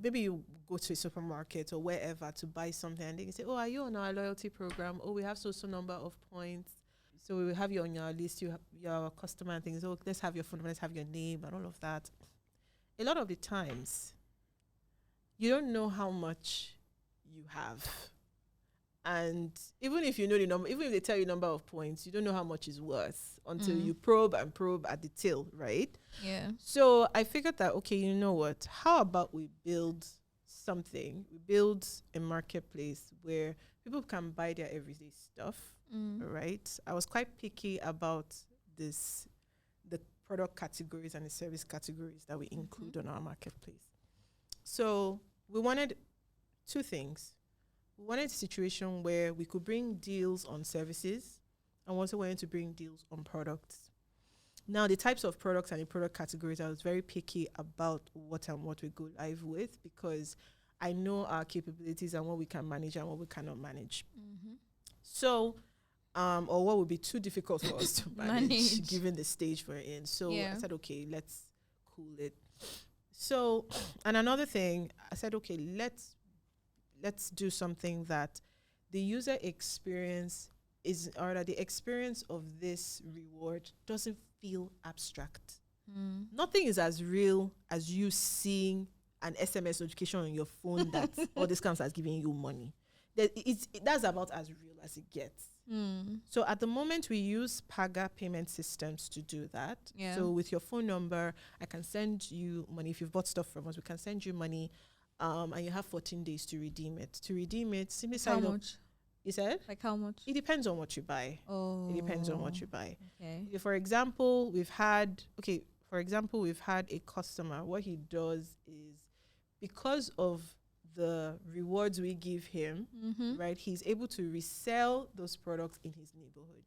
go to a supermarket or wherever to buy something and they say, oh, are you on our loyalty program? Oh, we have so number of points. So we will have you on your list, you have your customer and things. Oh, let's have your phone number, let's have your name and all of that. A lot of the times, you don't know how much you have. And even if you know the number, even if they tell you number of points, you don't know how much it's worth until you probe at the till, right? Yeah. So I figured that, okay, you know what? How about we build something? We build a marketplace where people can buy their everyday stuff, right? I was quite picky about the product categories and the service categories that we include on our marketplace. So we wanted two things. We wanted a situation where we could bring deals on services and also wanted to bring deals on products. Now, the types of products and the product categories, I was very picky about what we go live with because I know our capabilities and what we can manage and what we cannot manage. Mm-hmm. So, or what would be too difficult for us to manage given the stage we're in. So I said, okay, let's cool it. So, and another thing, I said, okay, let's do something that the user experience that the experience of this reward doesn't feel abstract. Nothing is as real as you seeing an SMS notification on your phone that All Discounts has given you money. That's about as real as it gets. So at the moment, we use Paga payment systems to do that. Yeah. So with your phone number, I can send you money. If you've bought stuff from us, we can send you money, and you have 14 days to redeem it. To redeem it, simply sign up. How much? You said? Like how much? It depends on what you buy. Oh. It depends on what you buy. Okay. For example, we've had a customer. What he does is, because of the rewards we give him, right, he's able to resell those products in his neighborhood.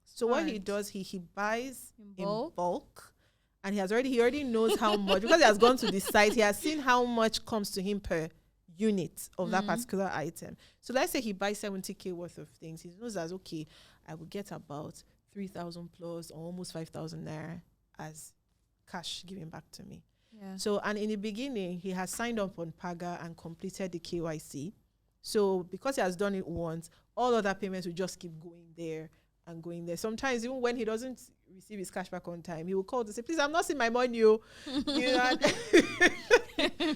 So what he does, he buys in bulk, and he already knows how much, because he has gone to the site, he has seen how much comes to him per unit of that particular item. So let's say he buys 70K worth of things. He knows that, okay, I will get about 3,000 plus or almost 5,000 there as cash given back to me. Yeah. So, and in the beginning, he has signed up on Paga and completed the KYC. So because he has done it once, all other payments will just keep going there and going there. Sometimes even when he doesn't receive his cash back on time, he will call to say, please, I'm not seeing my money. You know?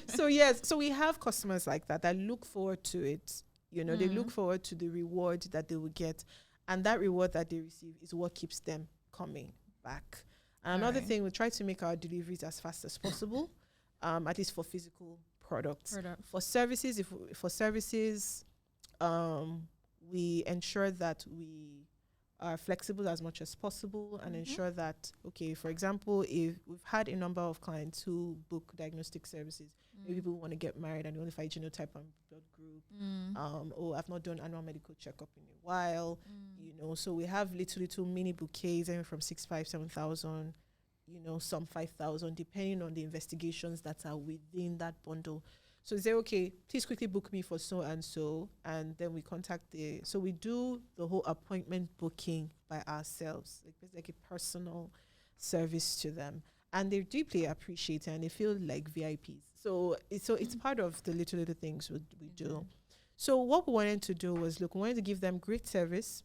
So yes, so we have customers like that look forward to it. They look forward to the reward that they will get. And that reward that they receive is what keeps them coming back. And another thing, we try to make our deliveries as fast as possible, at least for physical products. For services, we ensure that we are flexible as much as possible and ensure that, okay, for example, if we've had a number of clients who book diagnostic services, maybe people want to get married and they want to find genotype and blood group, or I've not done annual medical checkup in a while, so we have little mini bouquets, anywhere from 6,500, 7,000, some 5,000, depending on the investigations that are within that bundle. So they say, okay, please quickly book me for so and so, and then we contact so we do the whole appointment booking by ourselves. It's like a personal service to them, and they deeply appreciate it, and they feel like VIPs. So it's part of the little things we do. So what we wanted to do was, we wanted to give them great service.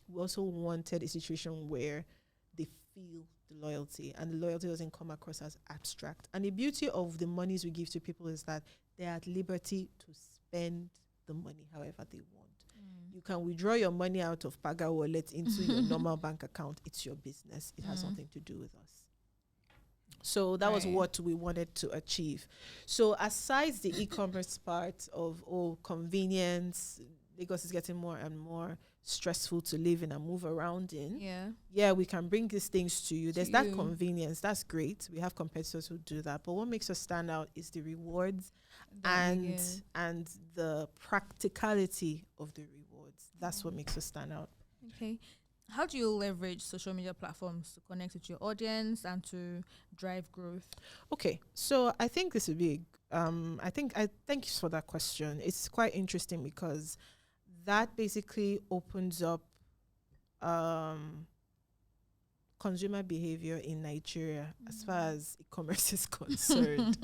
We also wanted a situation where they feel the loyalty, and the loyalty doesn't come across as abstract. And the beauty of the monies we give to people is that they're at liberty to spend the money however they want. You can withdraw your money out of Paga wallet into your normal bank account. It's your business. It has nothing to do with us. So that was what we wanted to achieve. So aside the e-commerce part of convenience, Lagos is getting more and more stressful to live in and move around in. Yeah, we can bring these things to you. There's that convenience. That's great. We have competitors who do that. But what makes us stand out is the rewards and the practicality of the rewards. That's what makes us stand out. Okay. How do you leverage social media platforms to connect with your audience and to drive growth? Okay, so I think this would be, I thank you for that question. It's quite interesting because that basically opens up consumer behavior in Nigeria as far as e-commerce is concerned.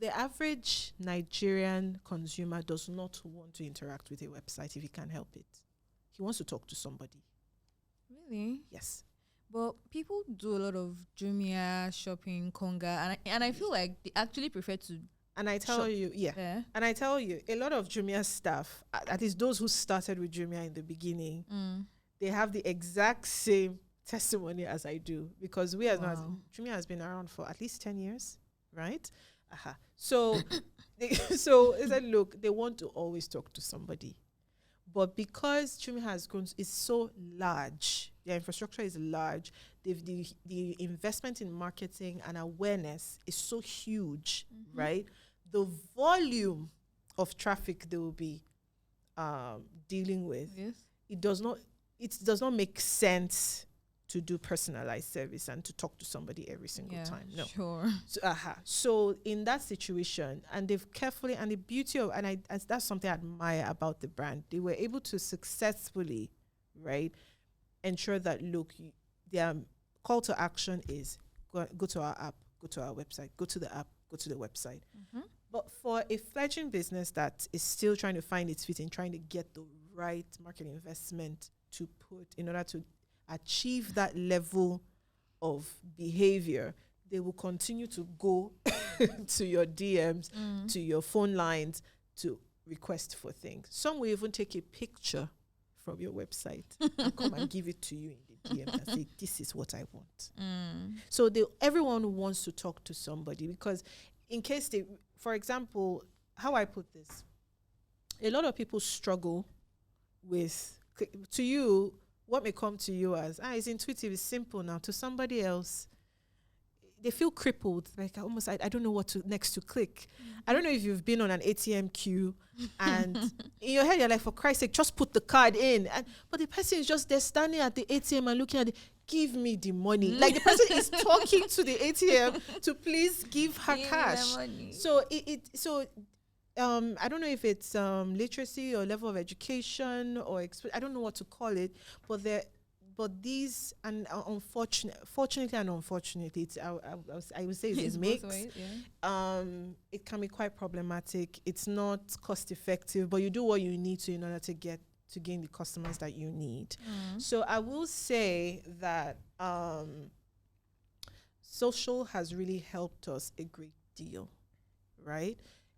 The average Nigerian consumer does not want to interact with a website if he can help it. He wants to talk to somebody. Really? Yes. But people do a lot of Jumia shopping, Konga, and I feel like they actually prefer to. And I tell you, and I tell you, a lot of Jumia staff, at least those who started with Jumia in the beginning, they have the exact same testimony as I do, because Jumia has been around for at least 10 years, right? So, it's like, look, they want to always talk to somebody. But because Jumia has grown, it's so large, their infrastructure is large, the investment in marketing and awareness is so huge, right? The volume of traffic they will be dealing with, it does not make sense to do personalized service and to talk to somebody every single time. No. Sure. So in that situation, and they've carefully, and the beauty of, and that's something I admire about the brand, they were able to successfully, right, ensure that, look, their call to action is go to our app, go to our website, go to the app, go to the website. But for a fledgling business that is still trying to find its feet and trying to get the right market investment to put in order to achieve that level of behavior, they will continue to go to your DMs, to your phone lines to request for things. Some will even take a picture from your website and come and give it to you in the DM and say, this is what I want. So everyone wants to talk to somebody, because in case for example, how I put this, a lot of people struggle with, to you, what may come to you as, it's intuitive, it's simple now. To somebody else, they feel crippled, like almost, I don't know what next to click. I don't know if you've been on an ATM queue and in your head, you're like, for Christ's sake, just put the card in. But the person is just there standing at the ATM and looking at it, give me the money. Like the person is talking to the ATM to please give her cash. So I don't know if it's literacy or level of education or I don't know what to call it, but these, and fortunately and unfortunately, it's, I would say it's a mix. It can be quite problematic. It's not cost effective, but you do what you need to in order to gain the customers that you need. So I will say that social has really helped us a great deal, right?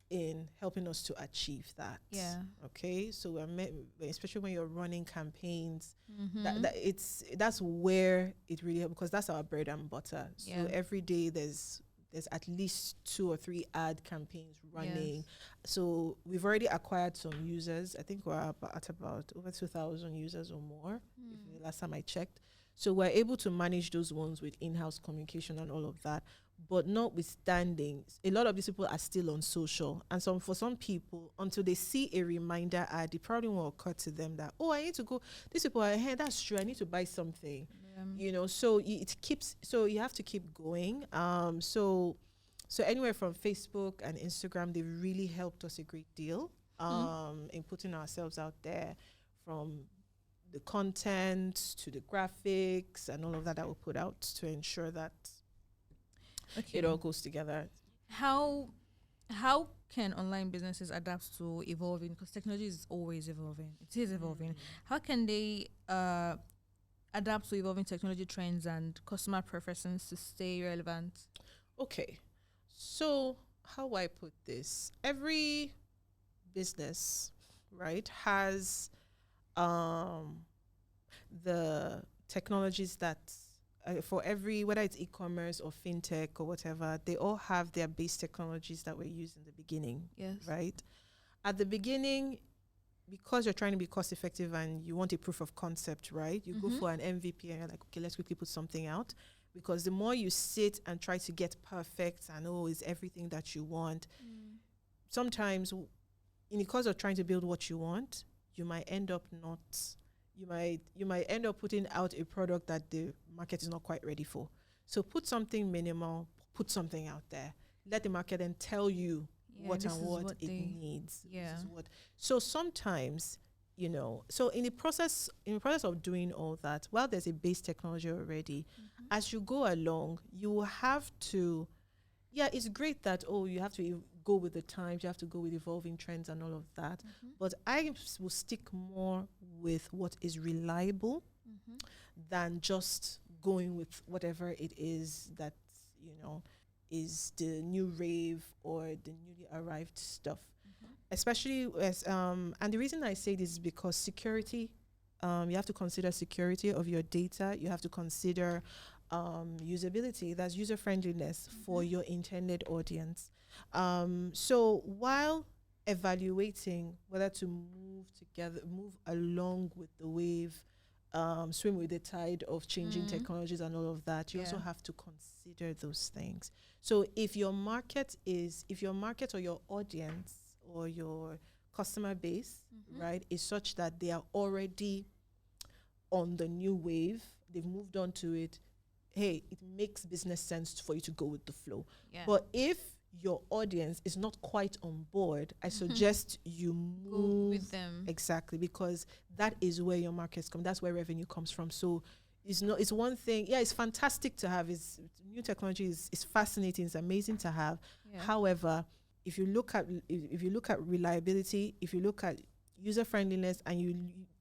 In helping us to achieve that. Okay. So especially when you're running campaigns, that's where it really helps, because that's our bread and butter. So every day there's there's at least 2 or 3 ad campaigns running. Yes. So we've already acquired some users. I think we're at about over 2,000 users or more, if the last time I checked. So we're able to manage those ones with in-house communication and all of that. But notwithstanding, a lot of these people are still on social. And for some people, until they see a reminder ad, it probably won't occur to them that, I need to go. These people are, hey, that's true, I need to buy something. So you have to keep going. So anywhere from Facebook and Instagram, they really helped us a great deal in putting ourselves out there, from the content to the graphics and all of that we put out to ensure that it all goes together. How can online businesses adapt to evolving? Because technology is always evolving. It is evolving. How can they adapt to evolving technology trends and customer preferences to stay relevant? Okay. So how I put this, every business, right, has the technologies that for every, whether it's e-commerce or fintech or whatever, they all have their base technologies that were used in the beginning. Yes. Right? At the beginning, because you're trying to be cost effective and you want a proof of concept, right? You go for an MVP and you're like, okay, let's quickly put something out. Because the more you sit and try to get perfect and is everything that you want, sometimes in the course of trying to build what you want, you might end up putting out a product that the market is not quite ready for. So put something minimal, put something out there. Let the market then tell you what it needs. Yeah. So sometimes, so in the process of doing all that, while there's a base technology already, as you go along, you will have to, it's great that, you have to go with the times, you have to go with evolving trends and all of that. But I will stick more with what is reliable than just going with whatever it is that, is the new rave or the newly arrived stuff. Especially as, and the reason I say this is because security, you have to consider security of your data. You have to consider usability, that's user friendliness for your intended audience. So while evaluating whether to move along with the wave, swim with the tide of changing technologies and all of that, you also have to consider those things. So if your market or your audience or your customer base, right, is such that they are already on the new wave, they've moved on to it, hey, it makes business sense for you to go with the flow. Yeah. But if your audience is not quite on board, I suggest you move with them. Exactly, because that is where your markets come. That's where revenue comes from. So it's one thing. Yeah, it's fantastic to have. New technology is fascinating. It's amazing to have. Yeah. However, if you look at reliability, if you look at user friendliness, and you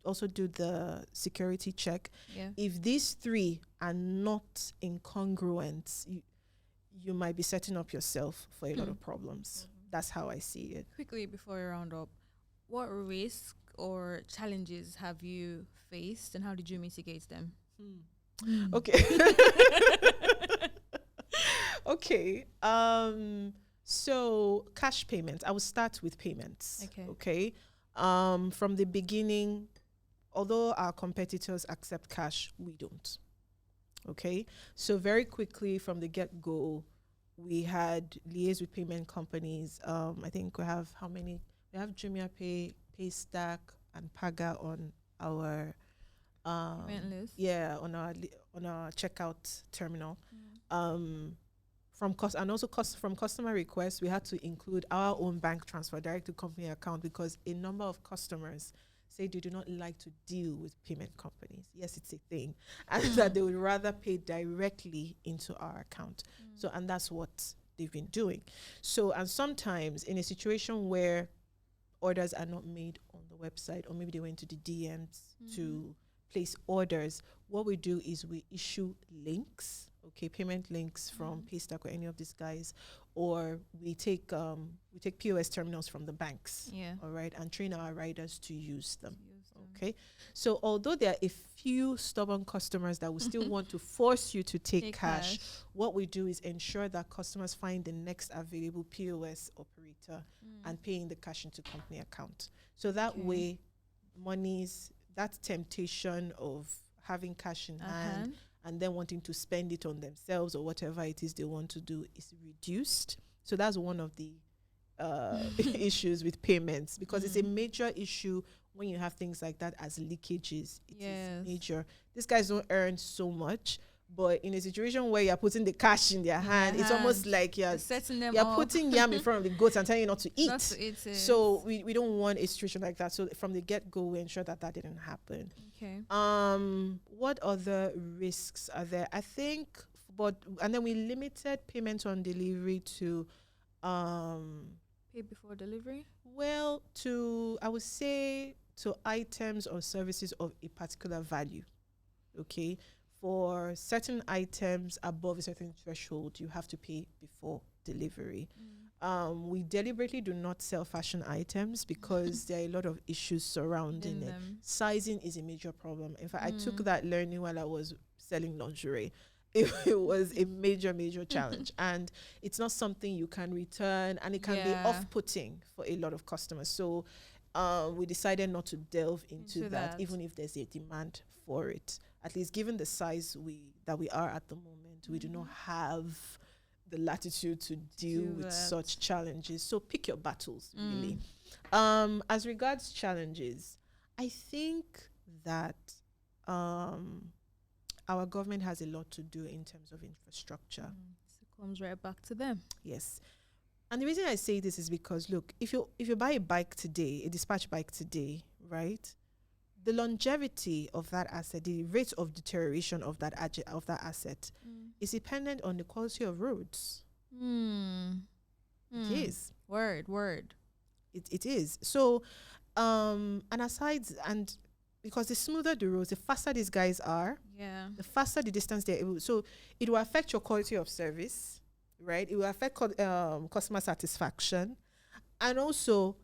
also do the security check, if these three are not incongruent, you might be setting up yourself for a lot of problems. That's how I see it. Quickly, before we round up, what risk or challenges have you faced and how did you mitigate them? Okay. Okay. So cash payments. I will start with payments. Okay. From the beginning, although our competitors accept cash, we don't. Okay. So very quickly from the get-go, we had liaised with payment companies. I think we have how many? We have Jumia Pay, Paystack, and Paga on our list. Yeah, on our checkout terminal. From customer requests, we had to include our own bank transfer direct to company account, because a number of customers say they do not like to deal with payment companies. Yes, it's a thing. And that they would rather pay directly into our account. So, and that's what they've been doing. So, and sometimes in a situation where orders are not made on the website, or maybe they went to the DMs to place orders, what we do is we issue links, payment links from Paystack or any of these guys, or we take POS terminals from the banks, all right, and train our riders to use them. Okay. So although there are a few stubborn customers that will still want to force you to take cash, what we do is ensure that customers find the next available POS operator and paying the cash into company account. So that way, that temptation of having cash in hand and then wanting to spend it on themselves or whatever it is they want to do is reduced. So that's one of the issues with payments, because it's a major issue when you have things like that as leakages. It is major. These guys don't earn so much, but in a situation where you're putting the cash in their hand, it's almost like you're putting yam in front of the goats and telling you not to eat. So we don't want a situation like that. So from the get-go, we ensure that didn't happen. Okay. What other risks are there? I think, and then we limited payment on delivery to pay before delivery? Well, I would say to items or services of a particular value. Okay. For certain items above a certain threshold, you have to pay before delivery. We deliberately do not sell fashion items because there are a lot of issues surrounding it. Sizing is a major problem. In fact, I took that learning while I was selling lingerie. It was a major challenge, and it's not something you can return, and it can be off-putting for a lot of customers. So we decided not to delve into that, even if there's a demand for it. At least given the size that we are at the moment, we do not have the latitude to deal with such challenges. So pick your battles, really. As regards challenges, I think that our government has a lot to do in terms of infrastructure. So it comes right back to them. Yes. And the reason I say this is because, look, if you buy a bike today, a dispatch bike today, right, the longevity of that asset, the rate of deterioration of that asset is dependent on the quality of roads. It is. Word. It is. So, and because the smoother the roads, the faster these guys are, the faster the distance they're able. So it will affect your quality of service, right? It will affect customer satisfaction, and also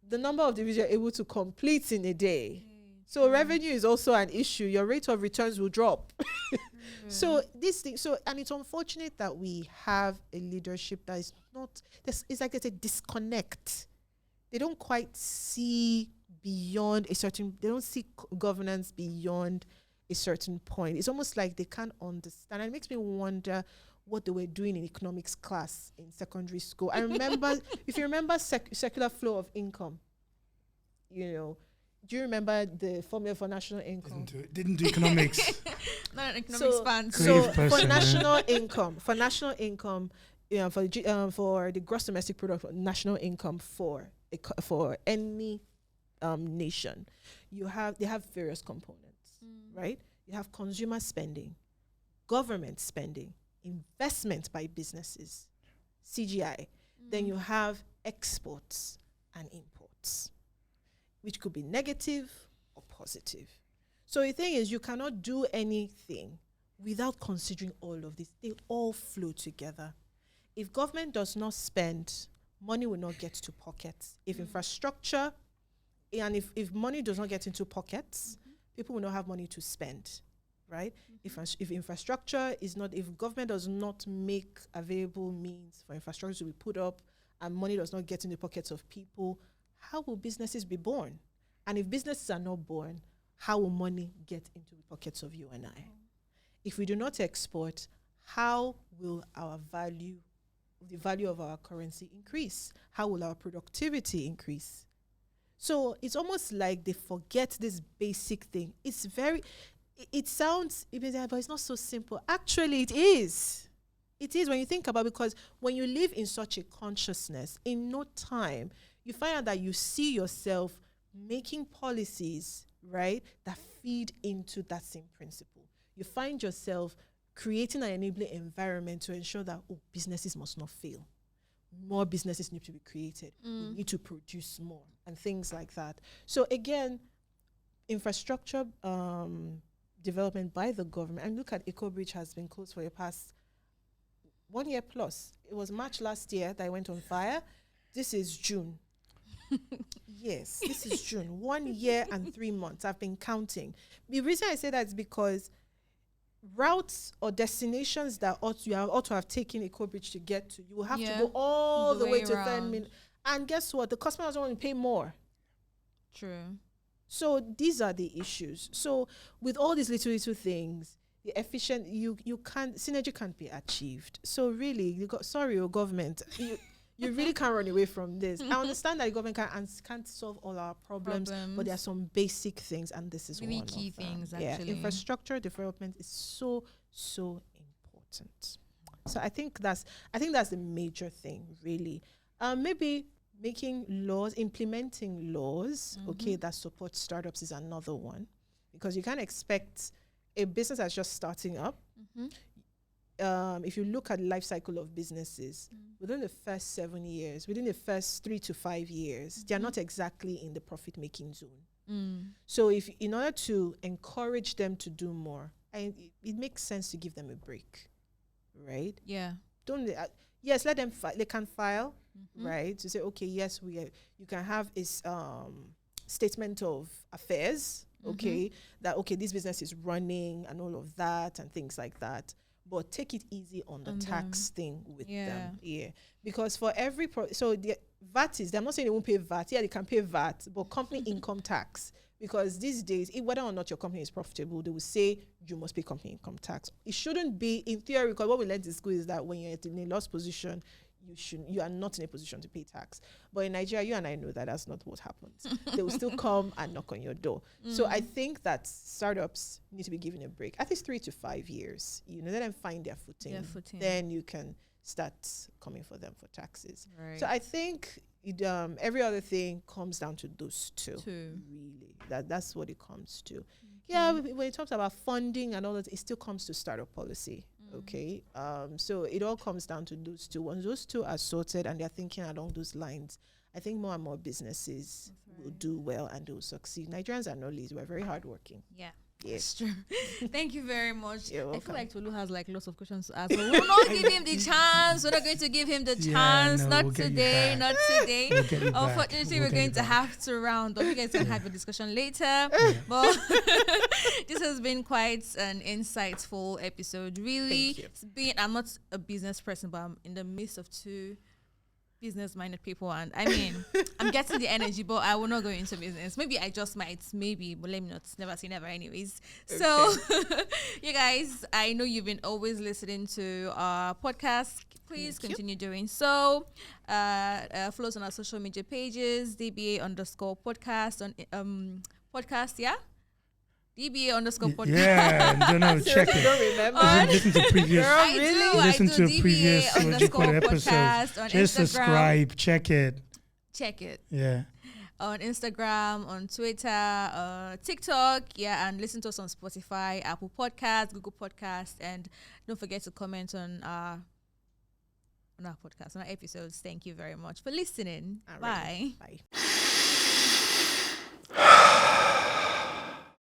the number of deliveries you're able to complete in a day. So revenue is also an issue. Your rate of returns will drop. So and it's unfortunate that we have a leadership that is not. It's like there's a disconnect. They don't quite see beyond a certain. They don't see governance beyond a certain point. It's almost like they can't understand. And it makes me wonder what they were doing in economics class in secondary school. I remember, if you remember circular flow of income, do you remember the formula for national income? Didn't do economics. Not an economics fan. So for national income, for the gross domestic product, national income for any nation, they have various components, right? You have consumer spending, government spending, investment by businesses, CGI. Then you have exports and imports, which could be negative or positive. So the thing is, you cannot do anything without considering all of this. They all flow together. If government does not spend, money will not get to pockets. If infrastructure, and if money does not get into pockets, people will not have money to spend, right? If infrastructure if government does not make available means for infrastructure to be put up and money does not get in the pockets of people, how will businesses be born? And if businesses are not born, how will money get into the pockets of you and I? If we do not export, how will the value of our currency increase? How will our productivity increase? So it's almost like they forget this basic thing. It sounds, but it's not so simple. Actually, it is. It is when you think about it, because when you live in such a consciousness, in no time, you find out that you see yourself making policies, right, that feed into that same principle. You find yourself creating an enabling environment to ensure that businesses must not fail. More businesses need to be created. We need to produce more and things like that. So again, infrastructure development by the government. And look at EcoBridge has been closed for the past 1 year plus. It was March last year that it went on fire. This is June. Yes, this is June. 1 year and 3 months. I've been counting. The reason I say that is because routes or destinations that you ought to have taken a co-bridge to get to, you will have to go all the way to 10 minutes. And guess what? The customer doesn't want to pay more. True. So these are the issues. So with all these little things, the efficient you can't synergy can't be achieved. So really, government, you really can't run away from this. I understand that the government can't solve all our problems, but there are some basic things, and this is really one key of them. things. Actually, infrastructure development is so important. So I think that's the major thing, really. Maybe making laws, implementing laws, that support startups is another one, because you can't expect a business that's just starting up. If you look at the life cycle of businesses, within the first 7 years, within the first 3 to 5 years, they're not exactly in the profit-making zone. So in order to encourage them to do more, it makes sense to give them a break, right? Yeah. Yes, let them they can file, right? To say, okay, yes, you can have a statement of affairs, this business is running and all of that and things like that. But take it easy on the tax thing with them. Yeah. Because for every the VAT I'm not saying they won't pay VAT. Yeah, they can pay VAT, but company income tax. Because these days, whether or not your company is profitable, they will say you must pay company income tax. It shouldn't be in theory, because what we learned in school is that when you're in a loss position, you are not in a position to pay tax. But in Nigeria, you and I know that that's not what happens. They will still come and knock on your door. So I think that startups need to be given a break, at least 3 to 5 years. Let them find their footing. Then you can start coming for them for taxes. Right. So I think every other thing comes down to those two. Really, that's what it comes to. Yeah, when it talks about funding and all that, it still comes to startup policy. Okay, so it all comes down to those two. Once those two are sorted and they're thinking along those lines, I think more and more businesses will do well and they will succeed. Nigerians are not lazy; we're very hardworking. Yeah. Yes. True. Thank you very much. You're welcome. I feel like Tolu has lots of questions to ask. But we'll not give him the chance. We're not going to give him the chance. Not today. Unfortunately, we're going to have to round up. You guys can have a discussion later. But this has been quite an insightful episode. Really, I'm not a business person, but I'm in the midst of two business-minded people, and I mean, I'm getting the energy, but I will not go into business. Maybe I just might, but let me not. Never say never, anyways. Okay. So, you guys, I know you've been always listening to our podcast. Please continue doing so. Follow us on our social media pages, DBA_podcast on podcast. Yeah. DBA_podcast. Yeah, check it. Don't remember. Listen to previous. Listen to previous episodes. On Just Instagram. subscribe. Check it. Yeah. On Instagram, on Twitter, TikTok, and listen to us on Spotify, Apple Podcasts, Google Podcasts, and don't forget to comment on our podcast, on our episodes. Thank you very much for listening. Bye. Bye.